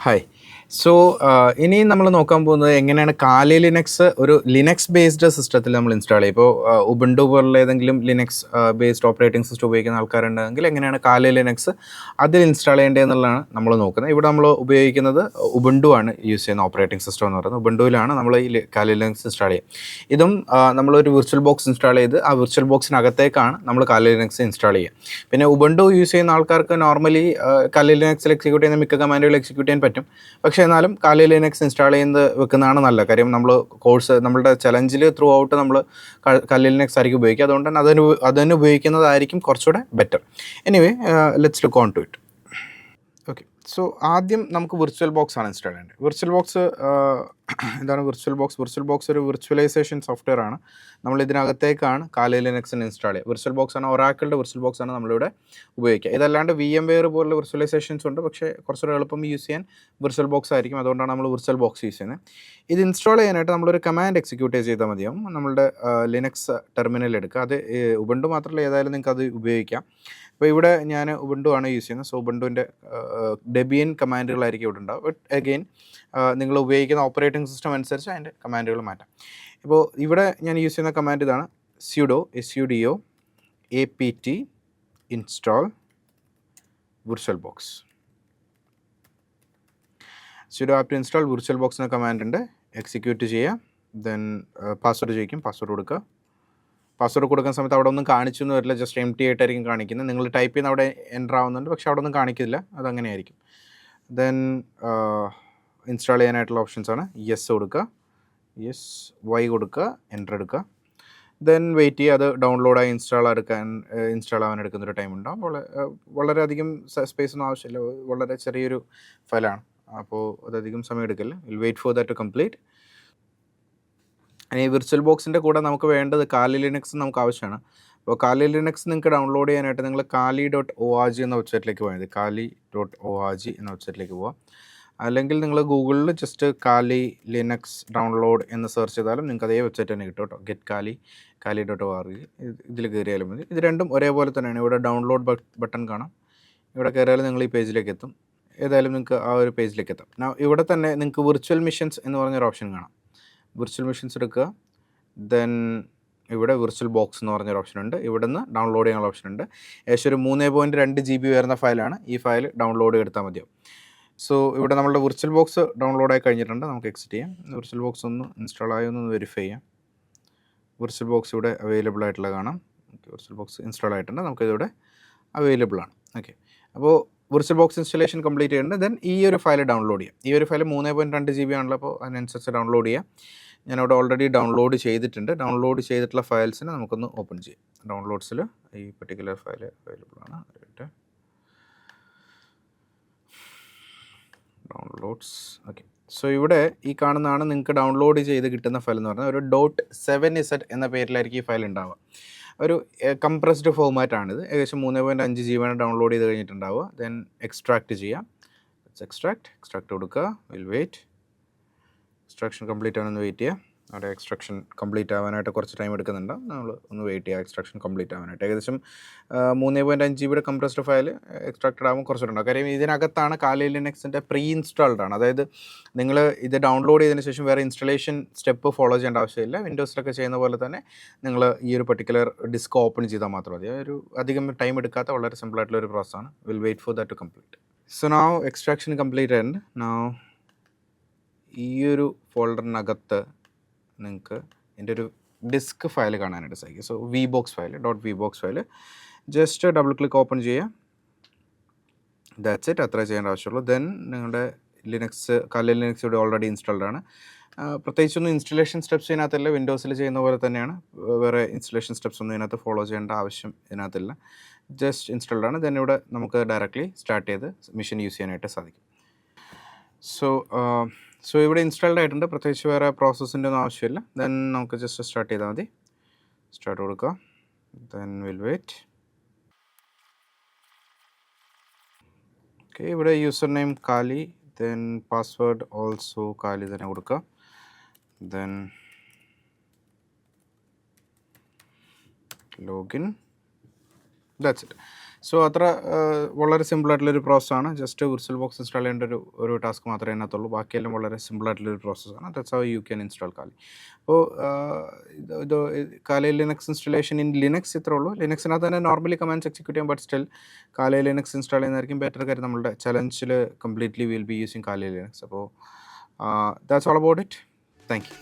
Hi. So ഇനി നമ്മൾ നോക്കാൻ പോകുന്നത് എങ്ങനെയാണ് കാലി ലിനക്സ് ഒരു ലിനക്സ് ബേസ്ഡ് സിസ്റ്റത്തിൽ നമ്മൾ ഇൻസ്റ്റാൾ ചെയ്യുക. ഇപ്പോൾ ഉബുണ്ടു പോലുള്ള ഏതെങ്കിലും ലിനക്സ് ബേസ്ഡ് ഓപ്പറേറ്റിംഗ് സിസ്റ്റം ഉപയോഗിക്കുന്ന ആൾക്കാരുണ്ടെങ്കിൽ എങ്ങനെയാണ് കാലി ലിനക്സ് അതിൽ ഇൻസ്റ്റാൾ ചെയ്യേണ്ടത് എന്നുള്ളതാണ് നമ്മൾ നോക്കുന്നത്. ഇവിടെ നമ്മൾ ഉപയോഗിക്കുന്നത് ഉബുണ്ടു ആണ് യൂസ് ചെയ്യുന്ന ഓപ്പറേറ്റിംഗ് സിസ്റ്റം എന്ന് പറയുന്നത്. ഉബുണ്ടുവിലാണ് നമ്മൾ ഈ കാലി ലിനക്സ് ഇൻസ്റ്റാൾ ചെയ്യുക. ഇതും നമ്മളൊരു വിർച്വൽ ബോക്സ് ഇൻസ്റ്റാൾ ചെയ്ത് ആ വിർച്വൽ ബോക്സിനകത്തേക്കാണ് നമ്മൾ കാലി ലിനക്സ് ഇൻസ്റ്റാൾ ചെയ്യുക. പിന്നെ ഉബുണ്ടു യൂസ് ചെയ്യുന്ന ആൾക്കാർക്ക് നോർമലി കാലി ലിനക്സിൽ എക്സിക്യൂട്ട് ചെയ്യുന്ന മിക്ക കമാൻഡുകൾ എക്സിക്യൂട്ട് ചെയ്യാൻ പറ്റും. പക്ഷേ എന്നാലും കാലി ലിനക്സ് ഇൻസ്റ്റാൾ ചെയ്യുന്നത് വെക്കുന്നതാണ് നല്ലത്. കാര്യം നമ്മൾ നമ്മളുടെ ചലഞ്ചിൽ ത്രൂ ഔട്ട് നമ്മൾ കാലി ലിനക്സ് ആയിരിക്കും ഉപയോഗിക്കുക. അതുകൊണ്ട് തന്നെ അതിന് ഉപയോഗിക്കുന്നതായിരിക്കും കുറച്ചുകൂടെ better. Anyway let's look on to it. Okay, so ആദ്യം നമുക്ക് വിർച്വൽ ബോക്സ് ആണ് ഇൻസ്റ്റാൾ ചെയ്യേണ്ടത്. വിർച്വൽ ബോക്സ് എന്താണ് വിർച്വൽ ബോക്സ്? വിർച്വൽ ബോക്സ് ഒരു വിർച്വലൈസേഷൻ സോഫ്റ്റ്വെയർ ആണ്. നമ്മൾ ഇതിനകത്തേക്കാണ് കാലി ലിനക്സിന് ഇൻസ്റ്റാൾ ചെയ്യുക. വിർച്വൽ ബോക്സ് ആണ്, ഒറാക്കിളുടെ വിർച്വൽ ബോക്സ് ആണ് നമ്മളിവിടെ ഉപയോഗിക്കുക. ഇതല്ലാണ്ട് VMware പോലുള്ള വിർച്വലൈസേഷൻസ് ഉണ്ട്, പക്ഷേ കുറച്ചുകൂടെ എളുപ്പം യൂസ് ചെയ്യാൻ വിർച്വൽ ബോക്സ് ആയിരിക്കും. അതുകൊണ്ടാണ് നമ്മൾ വിർച്വൽ ബോക്സ് യൂസ് ചെയ്യുന്നത്. ഇത് ഇൻസ്റ്റാൾ ചെയ്യാനായിട്ട് നമ്മളൊരു കമാൻഡ് എക്സിക്യൂട്ട് ചെയ്താൽ മതിയാവും. നമ്മളുടെ ലിനക്സ് ടെർമിനൽ എടുക്കുക. അത് ഉബുണ്ടു മാത്രമല്ല, ഏതായാലും നിങ്ങൾക്ക് അത് ഉപയോഗിക്കാം. അപ്പോൾ ഇവിടെ ഞാൻ ഉബുണ്ടു ആണ് യൂസ് ചെയ്യുന്നത്. സോ ഉബുണ്ടുവിൻ്റെ ഡെബിയൻ കമാൻഡുകളായിരിക്കും ഇവിടെ ഉണ്ടാവും. ബട്ട് അഗെയിൻ നിങ്ങൾ ഉപയോഗിക്കുന്ന ഓപ്പറേറ്റിംഗ് സിസ്റ്റം അനുസരിച്ച് അതിൻ്റെ കമാൻഡുകൾ മാറ്റാം. ഇപ്പോൾ ഇവിടെ ഞാൻ യൂസ് ചെയ്യുന്ന കമാൻഡ് ഇതാണ്: sudo apt install virtual box. sudo apt install virtual box എന്ന കമാൻഡ് ഉണ്ട്. എക്സിക്യൂട്ട് ചെയ്യുക. ദെൻ പാസ്വേഡ് ചോദിക്കും, പാസ്വേഡ് കൊടുക്കുക. പാസ്വേഡ് കൊടുക്കുന്ന സമയത്ത് അവിടെ ഒന്നും കാണിച്ചു എന്ന് വരില്ല, ജസ്റ്റ് എംപ്റ്റി ആയിട്ടായിരിക്കും കാണിക്കുന്നത്. നിങ്ങൾ ടൈപ്പ് ചെയ്യുന്ന അവിടെ എൻ്റർ ആവുന്നുണ്ട്, പക്ഷേ അവിടെ ഒന്നും കാണിക്കില്ല. അതങ്ങനെയായിരിക്കും. ദെൻ ഇൻസ്റ്റാൾ ചെയ്യാനായിട്ടുള്ള ഓപ്ഷൻസ് ആണ്: യെസ് കൊടുക്കുക, യെസ്, വൈ കൊടുക്കുക, എൻ്റർ എടുക്കുക. ദെൻ വെയിറ്റ് ചെയ്യുക. അത് ഡൗൺലോഡായി ഇൻസ്റ്റാൾ ആവാൻ എടുക്കുന്നൊരു ടൈം ഉണ്ടാവും. വളരെയധികം സ്പേസ് ഒന്നും ആവശ്യമില്ല, വളരെ ചെറിയൊരു ഫയലാണ്. അപ്പോൾ അതധികം സമയം എടുക്കില്ല. Will wait for that to complete. ഈ വിർച്വൽ ബോക്സിൻ്റെ കൂടെ നമുക്ക് വേണ്ടത് കാലി ലിനക്സ് നമുക്ക് ആവശ്യമാണ്. അപ്പോൾ കാലി ലിനക്സ് നിങ്ങൾക്ക് ഡൗൺലോഡ് ചെയ്യാനായിട്ട് നിങ്ങൾ kali.org എന്ന വെബ്സൈറ്റിലേക്ക് പോയാൽ മതി. kali.org എന്ന വെബ്സൈറ്റിലേക്ക് പോവാം. അല്ലെങ്കിൽ നിങ്ങൾ ഗൂഗിളിൽ ജസ്റ്റ് കാലി ലിനക്സ് ഡൗൺലോഡ് എന്ന് സെർച്ച് ചെയ്താലും നിങ്ങൾക്ക് അതേ വെബ്സൈറ്റ് തന്നെ കിട്ടും കേട്ടോ. kali.org ഇതിൽ കയറിയാലും മതി. ഇത് രണ്ടും ഒരേപോലെ തന്നെയാണ്. ഇവിടെ ഡൗൺലോഡ് ബട്ടൺ കാണാം. ഇവിടെ കയറിയാലും നിങ്ങൾ ഈ പേജിലേക്ക് എത്തും. ഏതായാലും നിങ്ങൾക്ക് ആ ഒരു പേജിലേക്ക് എത്താം. ഇവിടെ തന്നെ നിങ്ങൾക്ക് വിർച്വൽ മിഷൻസ് എന്ന് പറഞ്ഞൊരു ഓപ്ഷൻ കാണാം. വിർച്വൽ മെഷീൻസ് എടുക്കുക. ദെൻ ഇവിടെ വിർച്വൽ ബോക്സ് എന്ന് പറഞ്ഞൊരു ഓപ്ഷൻ ഉണ്ട്. ഇവിടെ നിന്ന് ഡൗൺലോഡ് ചെയ്യാനുള്ള ഓപ്ഷൻ ഉണ്ട്. ഏകദേശം ഒരു 3.2 GB വരുന്ന ഫയലാണ്. ഈ ഫയൽ ഡൗൺലോഡ് എടുത്താൽ മതിയാവും. സോ ഇവിടെ നമ്മളുടെ വിർച്വൽ ബോക്സ് ഡൗൺലോഡായി കഴിഞ്ഞിട്ടുണ്ട്. നമുക്ക് എക്സിറ്റ് ചെയ്യാം. വിർച്വൽ ബോക്സ് ഒന്ന് ഇൻസ്റ്റാൾ ആയോ എന്ന് വെരിഫൈ ചെയ്യാം. വിർച്വൽ ബോക്സ് ഇവിടെ അവൈലബിൾ ആയിട്ടുള്ള കാണാം. വിർച്വൽ ബോക്സ് ഇൻസ്റ്റാൾ ആയിട്ടുണ്ട്. നമുക്കിതിവിടെ അവൈലബിൾ ആണ്. ഓക്കെ, അപ്പോൾ വിർച്വൽ ബോക്സ് ഇൻസ്റ്റലേഷൻ കംപ്ലീറ്റ് ചെയ്യുന്നുണ്ട്. ദെൻ ഈ ഒരു ഫയൽ ഡൗൺലോഡ് ചെയ്യാം. ഈ ഒരു ഫയൽ 3.2 GB ആണല്ലോ, അപ്പോൾ അതിനനുസരിച്ച് ഡൗൺലോഡ് ചെയ്യാം. ഞാനവിടെ ഓൾറെഡി ഡൗൺലോഡ് ചെയ്തിട്ടുണ്ട്. ഡൗൺലോഡ് ചെയ്തിട്ടുള്ള ഫയൽസിനെ നമുക്കൊന്ന് ഓപ്പൺ ചെയ്യാം. ഡൗൺലോഡ്സിൽ ഈ പെർട്ടിക്കുലർ ഫയൽ അവൈലബിൾ ആണ്. ഡൗൺലോഡ്സ്. ഓക്കെ, സോ ഇവിടെ ഈ കാണുന്നതാണ് നിങ്ങൾക്ക് ഡൗൺലോഡ് ചെയ്ത് കിട്ടുന്ന ഫയൽ എന്ന് പറഞ്ഞാൽ ഒരു .7z എന്ന പേരിലായിരിക്കും ഈ ഫയൽ ഉണ്ടാവുക. ഒരു കംപ്രസ്ഡ് ഫോർമാറ്റാണിത്. ഏകദേശം 3.5 GB ഡൗൺലോഡ് ചെയ്ത് കഴിഞ്ഞിട്ടുണ്ടാവുക. ദെൻ എക്സ്ട്രാക്ട് ചെയ്യാം. എക്സ്ട്രാക്ട് കൊടുക്കുക. Will wait. എക്സ്ട്രാക്ഷൻ കംപ്ലീറ്റ് ആവാനൊന്ന് വെയിറ്റ് ചെയ്യുക. അവിടെ എക്സ്ട്രാക്ഷൻ കംപ്ലീറ്റ് ആവാനായിട്ട് കുറച്ച് ടൈം എടുക്കുന്നുണ്ട്. നമ്മൾ ഒന്ന് വെയിറ്റ് ചെയ്യുക എക്സ്ട്രാക്ഷൻ കംപ്ലീറ്റ് ആവാനായിട്ട്. ഏകദേശം 3.5 GB കംപ്രസ്ഡ് ഫയൽ എക്സ്ട്രാക്റ്റഡ് ആകുമ്പോൾ കുറച്ചിട്ടുണ്ടാകും. കാര്യം ഇതിനകത്താണ് കാലി ലിനക്സിൻ്റെ പ്രീ ഇൻസ്റ്റാൾഡ് ആണ്. അതായത് നിങ്ങൾ ഇത് ഡൗൺലോഡ് ചെയ്തതിന് ശേഷം വേറെ ഇൻസ്റ്റലേഷൻ സ്റ്റെപ്പ് ഫോളോ ചെയ്യേണ്ട ആവശ്യമില്ല. വിൻഡോസിലൊക്കെ ചെയ്യുന്ന പോലെ തന്നെ നിങ്ങൾ ഈ ഒരു പർട്ടിക്കുലർ ഡിസ്ക് ഓപ്പൺ ചെയ്താൽ മാത്രം മതി. ഒരു അധികം ടൈം എടുക്കാത്ത വളരെ സിമ്പിളായിട്ടുള്ള ഒരു പ്രോസസ്സാണ്. Will wait for that to complete. So now extraction complete and now ഈ ഒരു ഫോൾഡറിനകത്ത് നിങ്ങൾക്ക് എൻ്റെ ഒരു ഡിസ്ക് ഫയൽ കാണാനായിട്ട് സാധിക്കും. So vbox file just double click open ചെയ്യുക. That's it. അത്രേ ചെയ്യേണ്ട ആവശ്യമുള്ളൂ. ദെൻ നിങ്ങളുടെ കാലി ലിനക്സ് ഇവിടെ ഓൾറെഡി ഇൻസ്റ്റാൾഡ് ആണ്. പ്രത്യേകിച്ചൊന്നും ഇൻസ്റ്റലേഷൻ സ്റ്റെപ്സ് ഇതിനകത്തില്ല. വിൻഡോസിൽ ചെയ്യുന്ന പോലെ തന്നെയാണ്. വേറെ ഇൻസ്റ്റലേഷൻ സ്റ്റെപ്സ് ഒന്നും ഇതിനകത്ത് ഫോളോ ചെയ്യേണ്ട ആവശ്യം ഇതിനകത്തില്ല. ജസ്റ്റ് ഇൻസ്റ്റാൾഡ് ആണ്. ദെൻ ഇവിടെ നമുക്ക് ഡയറക്റ്റ്ലി സ്റ്റാർട്ട് ചെയ്ത് മെഷീൻ യൂസ് ചെയ്യാനായിട്ട് സാധിക്കും. സോ ഇവിടെ ഇൻസ്റ്റാൾഡ് ആയിട്ടുണ്ട്. പ്രത്യേകിച്ച് വേറെ പ്രോസസ്സിൻ്റെ ഒന്നും ആവശ്യമില്ല. ദെൻ നമുക്ക് ജസ്റ്റ് സ്റ്റാർട്ട് ചെയ്താൽ മതി. സ്റ്റാർട്ട് കൊടുക്കുക. Then will wait. ഓക്കെ, ഇവിടെ യൂസർ നെയിം കാലി, ദെൻ പാസ്വേഡ് ഓൾസോ കാലി തന്നെ കൊടുക്കുക. Then login. That's it. So അത്ര വളരെ സിമ്പിളായിട്ടുള്ളൊരു പ്രോസസ്സാണ്. ജസ്റ്റ് വിർച്വൽ ബോക്സ് ഇൻസ്റ്റാൾ ചെയ്യേണ്ട ഒരു ടാസ്ക് മാത്രമേ അതിനകത്തുള്ളൂ. ബാക്കിയെല്ലാം വളരെ സിമ്പിളായിട്ടുള്ളൊരു പ്രോസസ്സാണ്. That's how you can install കാലി. അപ്പോൾ ഇത് കാലി ലിനക്സ് ഇൻസ്റ്റലേഷൻ ഇൻ ലിനക്സ് ഇത്രേ ഉള്ളൂ. ലിനക്സിനകത്ത് തന്നെ നോർമലി കമാൻഡ്സ് എക്സിക്യൂട്ട് ചെയ്യാം, ബട്ട് സ്റ്റിൽ കാലി ലിനക്സ് ഇൻസ്റ്റാൾ ചെയ്യുന്നതായിരിക്കും ബെറ്റർ. കാര്യം നമ്മളുടെ ചലഞ്ചിൽ കംപ്ലീറ്റ്ലി വിൽ ബി യൂസിങ് കാലി ലിനക്സ്. അപ്പോൾ that's all about it. Thank you.